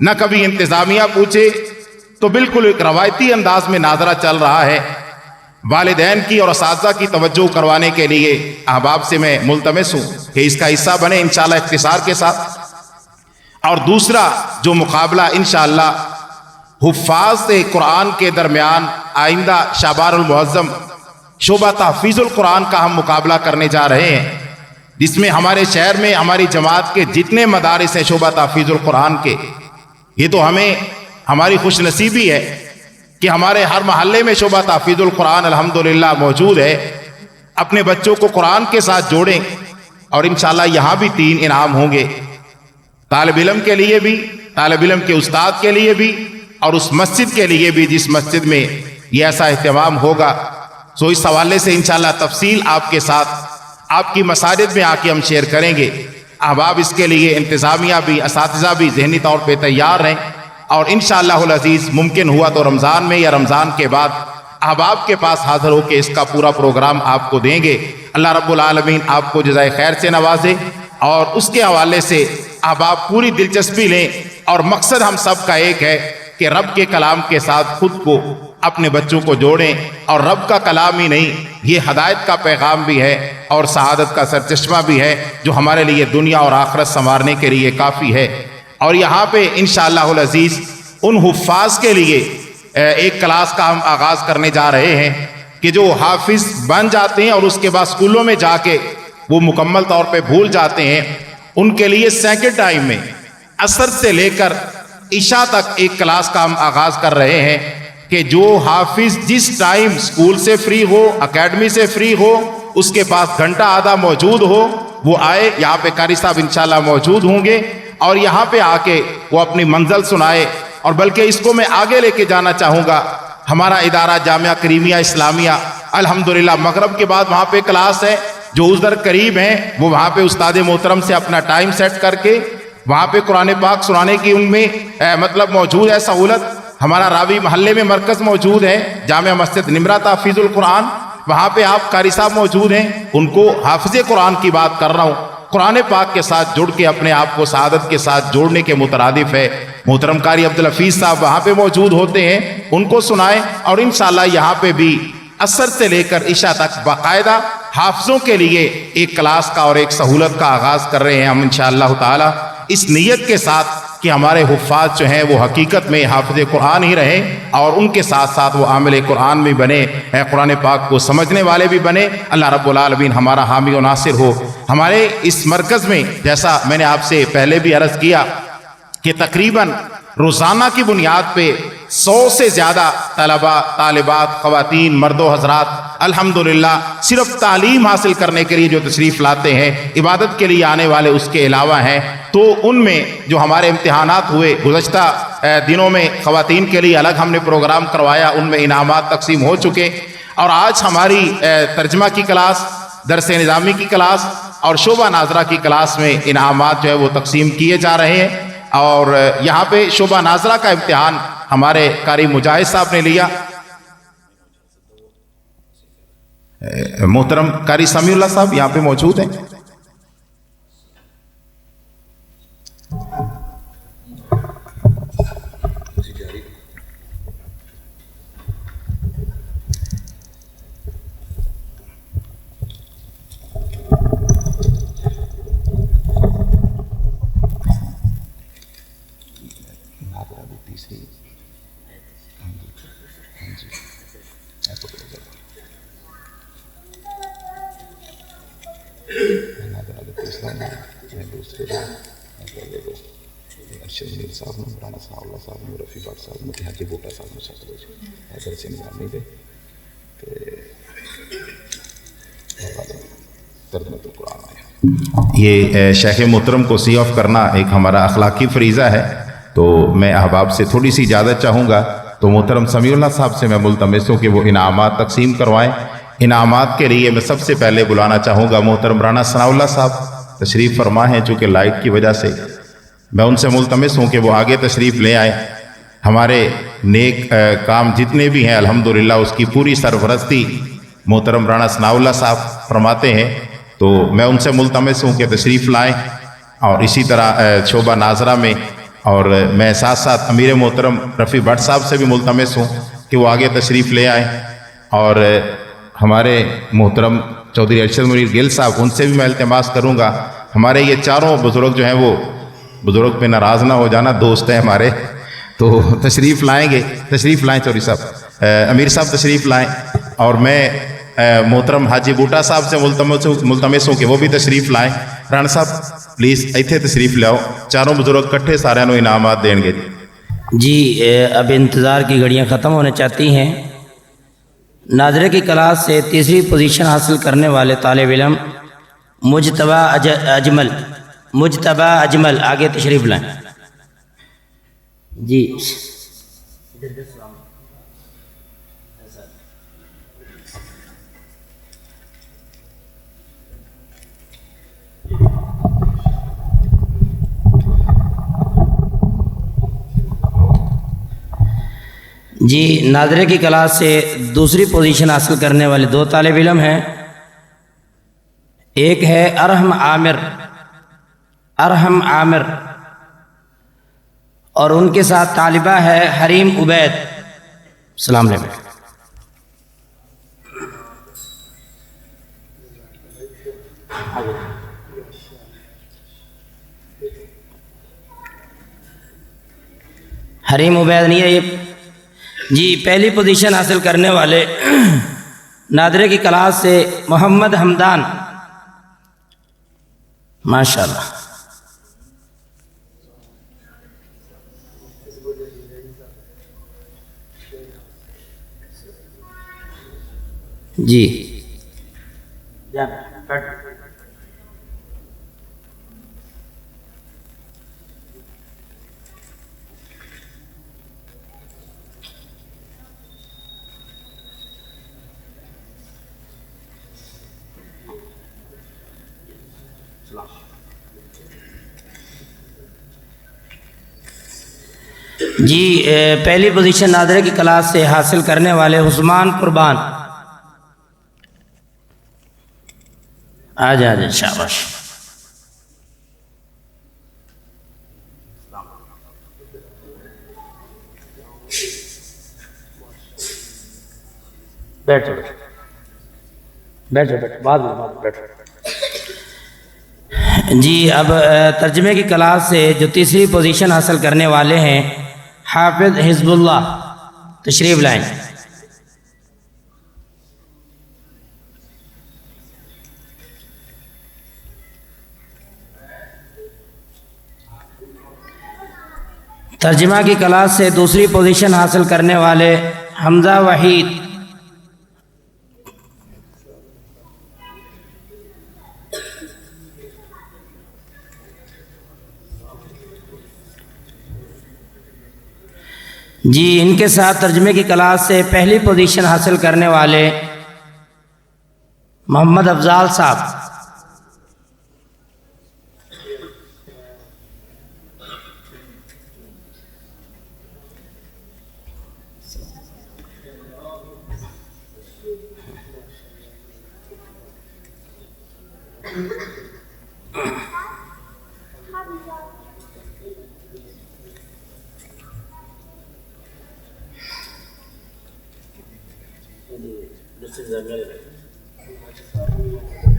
نہ کبھی انتظامیہ پوچھے، تو بالکل ایک روایتی انداز میں ناظرہ چل رہا ہے۔ والدین کی اور اساتذہ کی توجہ کروانے کے لیے احباب سے میں ملتمس ہوں کہ اس کا حصہ بنے انشاءاللہ اختصار کے ساتھ۔ اور دوسرا جو مقابلہ انشاءاللہ حفاظ قرآن کے درمیان آئندہ شعبان المعظم شعبہ تحفیظ القرآن کا ہم مقابلہ کرنے جا رہے ہیں، جس میں ہمارے شہر میں ہماری جماعت کے جتنے مدارس ہیں شعبہ تحفیظ القرآن کے، یہ تو ہماری خوش نصیبی ہے کہ ہمارے ہر محلے میں شعبہ تحفیظ القرآن الحمدللہ موجود ہے۔ اپنے بچوں کو قرآن کے ساتھ جوڑیں، اور انشاءاللہ یہاں بھی 3 انعام ہوں گے، طالب علم کے لیے بھی، طالب علم کے استاد کے لیے بھی، اور اس مسجد کے لیے بھی جس مسجد میں یہ ایسا اہتمام ہوگا۔ سو اس حوالے سے انشاءاللہ تفصیل آپ کے ساتھ آپ کی مساجد میں آ کے ہم شیئر کریں گے۔ احباب اس کے لیے انتظامیہ بھی، اساتذہ بھی ذہنی طور پہ تیار ہیں، اور انشاءاللہ العزیز ممکن ہوا تو رمضان میں یا رمضان کے بعد احباب کے پاس حاضر ہو کے اس کا پورا پروگرام آپ کو دیں گے۔ اللہ رب العالمین آپ کو جزائے خیر سے نوازے، اور اس کے حوالے سے احباب پوری دلچسپی لیں، اور مقصد ہم سب کا ایک ہے کہ رب کے کلام کے ساتھ خود کو، اپنے بچوں کو جوڑیں، اور رب کا کلام ہی نہیں، یہ ہدایت کا پیغام بھی ہے اور سعادت کا سرچشمہ بھی ہے، جو ہمارے لیے دنیا اور آخرت سنوارنے کے لیے کافی ہے۔ اور یہاں پہ انشاءاللہ العزیز ان حفاظ کے لیے ایک کلاس کا ہم آغاز کرنے جا رہے ہیں کہ جو حافظ بن جاتے ہیں اور اس کے بعد سکولوں میں جا کے وہ مکمل طور پہ بھول جاتے ہیں، ان کے لیے سیکنڈ ٹائم میں عصر سے لے کر عشاء تک ایک کلاس کا ہم آغاز کر رہے ہیں کہ جو حافظ جس ٹائم سکول سے فری ہو، اکیڈمی سے فری ہو، اس کے پاس گھنٹہ آدھا موجود ہو، وہ آئے۔ یہاں پہ قاری صاحب انشاءاللہ موجود ہوں گے، اور یہاں پہ آ کے وہ اپنی منزل سنائے۔ اور بلکہ اس کو میں آگے لے کے جانا چاہوں گا، ہمارا ادارہ جامعہ کریمیہ اسلامیہ الحمدللہ مغرب کے بعد وہاں پہ کلاس ہے، جو ادھر قریب ہیں وہ وہاں پہ استاد محترم سے اپنا ٹائم سیٹ کر کے وہاں پہ قرآن پاک سنانے کی ان میں مطلب موجود ہے سہولت۔ ہمارا راوی محلے میں مرکز موجود ہے، جامعہ مسجد نمرہ تحفیظ القرآن، وہاں پہ آپ قاری صاحب موجود ہیں، ان کو حافظ قرآن کی بات کر رہا ہوں، قرآن پاک کے ساتھ جڑ کے اپنے آپ کو سعادت کے ساتھ جوڑنے کے مترادف ہے۔ محترم قاری عبدالحفیظ صاحب وہاں پہ موجود ہوتے ہیں، ان کو سنائیں۔ اور انشاءاللہ یہاں پہ بھی عصر سے لے کر عشاء تک باقاعدہ حافظوں کے لیے ایک کلاس کا اور ایک سہولت کا آغاز کر رہے ہیں ہم انشاءاللہ تعالی، اس نیت کے ساتھ کہ ہمارے حفاظ جو ہیں وہ حقیقت میں حافظ قرآن ہی رہیں، اور ان کے ساتھ ساتھ وہ عامل قرآن بھی بنے، قرآن پاک کو سمجھنے والے بھی بنے۔ اللہ رب العالمین ہمارا حامی و ناصر ہو۔ ہمارے اس مرکز میں جیسا میں نے آپ سے پہلے بھی عرض کیا کہ تقریباً روزانہ کی بنیاد پہ 100 سے زیادہ طلباء، طالبات، خواتین، مرد و حضرات الحمدللہ صرف تعلیم حاصل کرنے کے لیے جو تشریف لاتے ہیں، عبادت کے لیے آنے والے اس کے علاوہ ہیں۔ تو ان میں جو ہمارے امتحانات ہوئے گزشتہ دنوں میں خواتین کے لیے الگ ہم نے پروگرام کروایا، ان میں انعامات تقسیم ہو چکے، اور آج ہماری ترجمہ کی کلاس، درس نظامی کی کلاس اور شعبہ ناظرہ کی کلاس میں انعامات جو ہے وہ تقسیم کیے جا رہے ہیں۔ اور یہاں پہ شعبہ ناظرہ کا امتحان ہمارے قاری مجاہد صاحب نے لیا، محترم قاری سمیع اللہ صاحب یہاں پہ موجود ہیں۔ یہ شیخ محترم کو سی آف کرنا ایک ہمارا اخلاقی فریضہ ہے، تو میں احباب سے تھوڑی سی اجازت چاہوں گا، تو محترم سمیع اللہ صاحب سے میں ملتمس ہوں کہ وہ انعامات تقسیم کروائیں۔ انعامات کے لیے میں سب سے پہلے بلانا چاہوں گا محترم رانا ثناء اللہ صاحب، تشریف فرما ہیں، چونکہ لائٹ کی وجہ سے میں ان سے ملتمس ہوں کہ وہ آگے تشریف لے آئیں۔ ہمارے نیک کام جتنے بھی ہیں الحمدللہ اس کی پوری سرپرستی محترم رانا ثناء اللہ صاحب فرماتے ہیں، تو میں ان سے ملتمس ہوں کہ تشریف لائیں۔ اور اسی طرح شعبہ ناظرہ میں اور میں ساتھ ساتھ امیر محترم رفیع بٹ صاحب سے بھی ملتمس ہوں کہ وہ آگے تشریف لے آئیں، اور ہمارے محترم چودھری ارشد منیر گل صاحب، ان سے بھی میں التماس کروں گا. ہمارے یہ چاروں بزرگ جو ہیں وہ بزرگ پہ ناراض نہ ہو جانا، دوست ہیں ہمارے، تو تشریف لائیں گے. تشریف لائیں چودھری صاحب، امیر صاحب تشریف لائیں. اور میں محترم حاجی بوٹا صاحب سے ملتمس ہوں کہ وہ بھی تشریف لائیں. رانا صاحب پلیز ایتھے تشریف لاؤ، چاروں بزرگ کٹھے سارے نو انعامات دیں گے. جی اب انتظار کی گھڑیاں ختم ہونے چاہتی ہیں. ناظرے کی کلاس سے تیسری پوزیشن حاصل کرنے والے طالب علم مجتبہ اجمل آگے تشریف لائیں. جی جی ناظرے کی کلاس سے دوسری پوزیشن حاصل کرنے والے دو طالب علم ہیں. ایک ہے ارحم عامر اور ان کے ساتھ طالبہ ہے حریم عبید. السلام علیکم. حریم عبید نہیں ہے یہ. جی پہلی پوزیشن حاصل کرنے والے ناظرے کی کلاس سے محمد حمدان، ماشاءاللہ. جی جی پہلی پوزیشن ناظرے کی کلاس سے حاصل کرنے والے عثمان قربان، آ جائیں شاباش. بیٹھو بعد میں بیٹھو. جی اب ترجمے کی کلاس سے جو تیسری پوزیشن حاصل کرنے والے ہیں حافظ حزب اللہ، تشریف لائیں. ترجمہ کی کلاس سے دوسری پوزیشن حاصل کرنے والے حمزہ وحید. جی ان کے ساتھ ترجمے کی کلاس سے پہلی پوزیشن حاصل کرنے والے محمد افضال صاحب.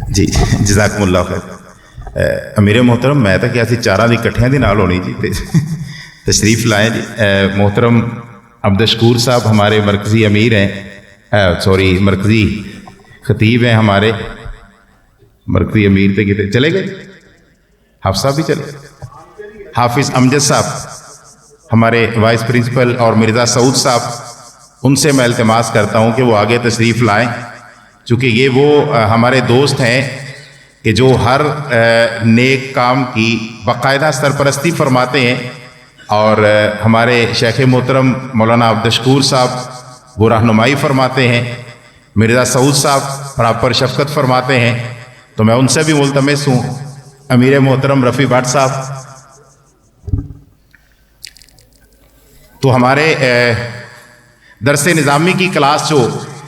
جی جزاکم اللہ خیر. امیر محترم میں تو کیا سی چاراں دی کٹھیاں دی نال ہونی جی، تشریف لائیں جی. محترم عبدالشکور صاحب ہمارے مرکزی امیر ہیں، مرکزی خطیب ہیں ہمارے. مرکزی امیر تھے کتنے چلے گئے، حافظ صاحب بھی چلے. حافظ امجد صاحب ہمارے وائس پرنسپل، اور مرزا سعود صاحب، ان سے میں التماس کرتا ہوں کہ وہ آگے تشریف لائیں، چونکہ یہ وہ ہمارے دوست ہیں کہ جو ہر نیک کام کی باقاعدہ سرپرستی فرماتے ہیں. اور ہمارے شیخ محترم مولانا عبدالشکور صاحب وہ رہنمائی فرماتے ہیں، مرزا سعود صاحب پراپر شفقت فرماتے ہیں. تو میں ان سے بھی ملتمس ہوں. امیر محترم رفیع بٹ صاحب تو ہمارے درس نظامی کی کلاس جو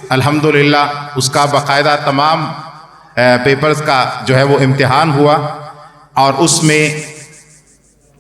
الحمدللہ اس کا باقاعدہ تمام پیپرز کا جو ہے وہ امتحان ہوا، اور اس میں